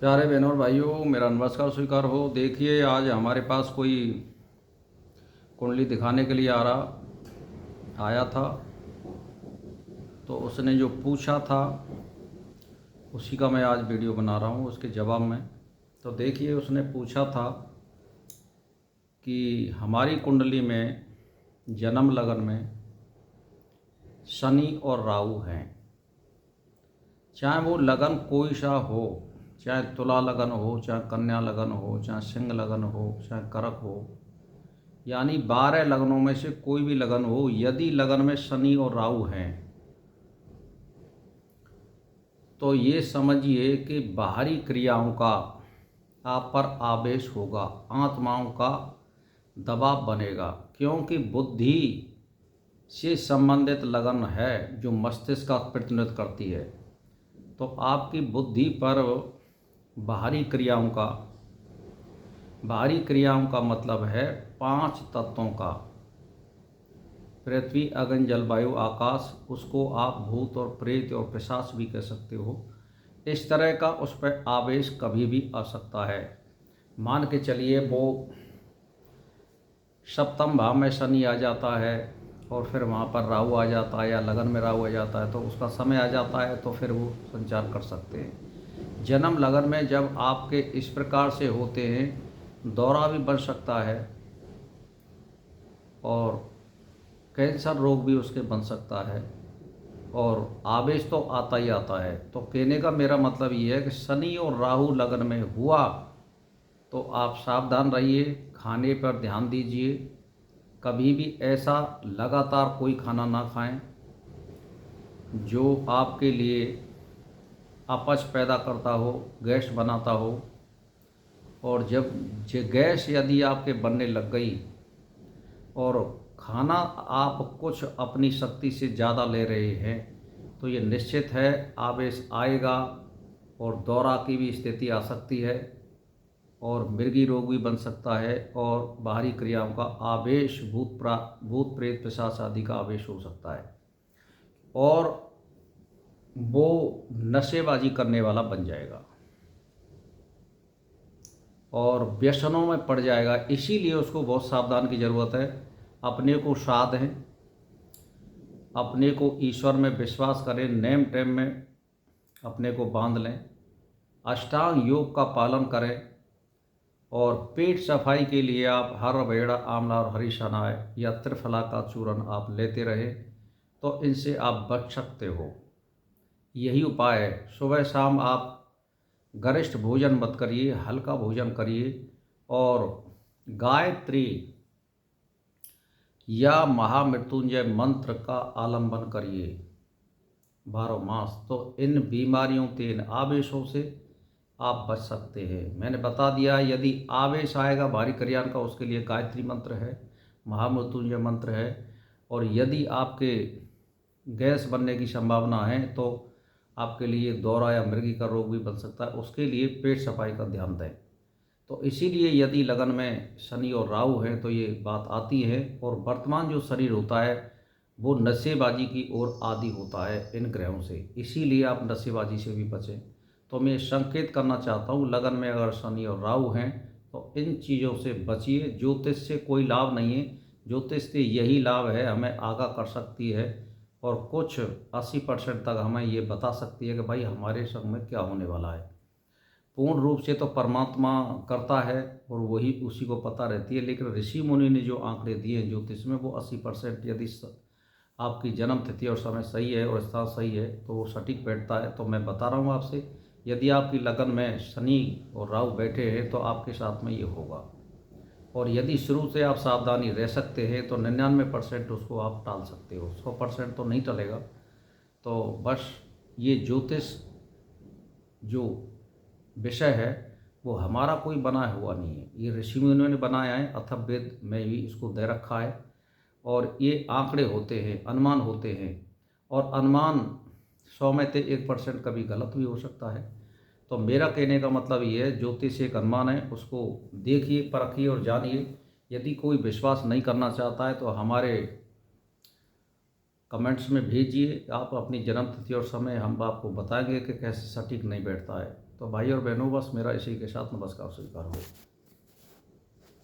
प्यारे बहनों और भाइयों, मेरा नमस्कार स्वीकार हो। देखिए, आज हमारे पास कोई कुंडली दिखाने के लिए आया था। तो उसने जो पूछा था उसी का मैं आज वीडियो बना रहा हूँ, उसके जवाब में। तो देखिए, उसने पूछा था कि हमारी कुंडली में जन्म लगन में शनि और राहु हैं। चाहे वो लगन कोई सा हो, चाहे तुला लगन हो, चाहे कन्या लगन हो, चाहे सिंह लगन हो, चाहे करक हो, यानी 12 लगनों में से कोई भी लगन हो, यदि लगन में शनि और राहु हैं तो ये समझिए कि बाहरी क्रियाओं का आप पर आवेश होगा, आत्माओं का दबाव बनेगा, क्योंकि बुद्धि से संबंधित लगन है जो मस्तिष्क का प्रतिनिधित्व करती है। तो आपकी बुद्धि पर बाहरी क्रियाओं का मतलब है 5 तत्वों का, पृथ्वी, अग्नि, जल, वायु, आकाश। उसको आप भूत और प्रेत और पिशाच भी कह सकते हो। इस तरह का उस पर आवेश कभी भी आ सकता है। मान के चलिए वो सप्तम भाव में शनि आ जाता है और फिर वहाँ पर राहु आ जाता है, या लगन में राहु आ जाता है, तो उसका समय आ जाता है, तो फिर वो संचार कर सकते हैं। जन्म लगन में जब आपके इस प्रकार से होते हैं, दौरा भी बन सकता है और कैंसर रोग भी उसके बन सकता है, और आवेश तो आता ही आता है। तो कहने का मेरा मतलब ये है कि शनि और राहु लगन में हुआ तो आप सावधान रहिए, खाने पर ध्यान दीजिए। कभी भी ऐसा लगातार कोई खाना ना खाएं जो आपके लिए अपच पैदा करता हो, गैस बनाता हो। और जब गैस यदि आपके बनने लग गई और खाना आप कुछ अपनी शक्ति से ज़्यादा ले रहे हैं, तो ये निश्चित है आवेश आएगा और दौरा की भी स्थिति आ सकती है, और मृगी रोग भी बन सकता है, और बाहरी क्रियाओं का आवेश, भूत प्रेत पिशाच आदि का आवेश हो सकता है, और वो नशेबाजी करने वाला बन जाएगा और व्यसनों में पड़ जाएगा। इसीलिए उसको बहुत सावधान की ज़रूरत है। अपने को साध है, अपने को ईश्वर में विश्वास करें, नेम टेम में अपने को बांध लें, अष्टांग योग का पालन करें, और पेट सफाई के लिए आप हर बेड़ा, आंवला और हरी शनाय या त्रिफला का चूर्ण आप लेते रहें, तो इनसे आप बच सकते हो। यही उपाय है। सुबह शाम आप गरिष्ठ भोजन मत करिए, हल्का भोजन करिए, और गायत्री या महामृत्युंजय मंत्र का आलंबन करिए 12 मास। तो इन बीमारियों के, इन आवेशों से आप बच सकते हैं। मैंने बता दिया, यदि आवेश आएगा भारी क्रियान का, उसके लिए गायत्री मंत्र है, महामृत्युंजय मंत्र है। और यदि आपके गैस बनने की संभावना है तो आपके लिए दौरा या मृगी का रोग भी बन सकता है, उसके लिए पेट सफाई का ध्यान दें। तो इसीलिए यदि लगन में शनि और राहु हैं तो ये बात आती है, और वर्तमान जो शरीर होता है वो नशेबाजी की ओर आदि होता है इन ग्रहों से, इसीलिए आप नशेबाजी से भी बचें। तो मैं संकेत करना चाहता हूँ, लगन में अगर शनि और राहु हैं तो इन चीज़ों से बचिए। ज्योतिष से कोई लाभ नहीं है, ज्योतिष से यही लाभ है, हमें आगाह कर सकती है और कुछ 80% तक हमें ये बता सकती है कि भाई हमारे संग में क्या होने वाला है। पूर्ण रूप से तो परमात्मा करता है और वही उसी को पता रहती है, लेकिन ऋषि मुनि ने जो आंकड़े दिए हैं ज्योतिष में, वो 80% यदि आपकी जन्म तिथि और समय सही है और स्थान सही है तो वो सटीक बैठता है। तो मैं बता रहा हूँ आपसे, यदि आपकी लगन में शनि और राहु बैठे हैं तो आपके साथ में ये होगा। और यदि शुरू से आप सावधानी रह सकते हैं तो 99% उसको आप टाल सकते हो, 100% तो नहीं टलेगा। तो बस ये ज्योतिष जो विषय है वो हमारा कोई बनाया हुआ नहीं है, ये ऋषि मुनियों ने बनाया है, अथर्ववेद में भी इसको दे रखा है। और ये आंकड़े होते हैं, अनुमान होते हैं, और अनुमान 100 में से 1% कभी गलत भी हो सकता है। तो मेरा कहने का मतलब ये है, ज्योतिष एक अनुमान है, उसको देखिए, परखिए और जानिए। यदि कोई विश्वास नहीं करना चाहता है तो हमारे कमेंट्स में भेजिए आप अपनी जन्म तिथि और समय, हम आपको बताएंगे कि कैसे सटीक नहीं बैठता है। तो भाई और बहनों, बस मेरा इसी के साथ नमस्कार स्वीकार हो।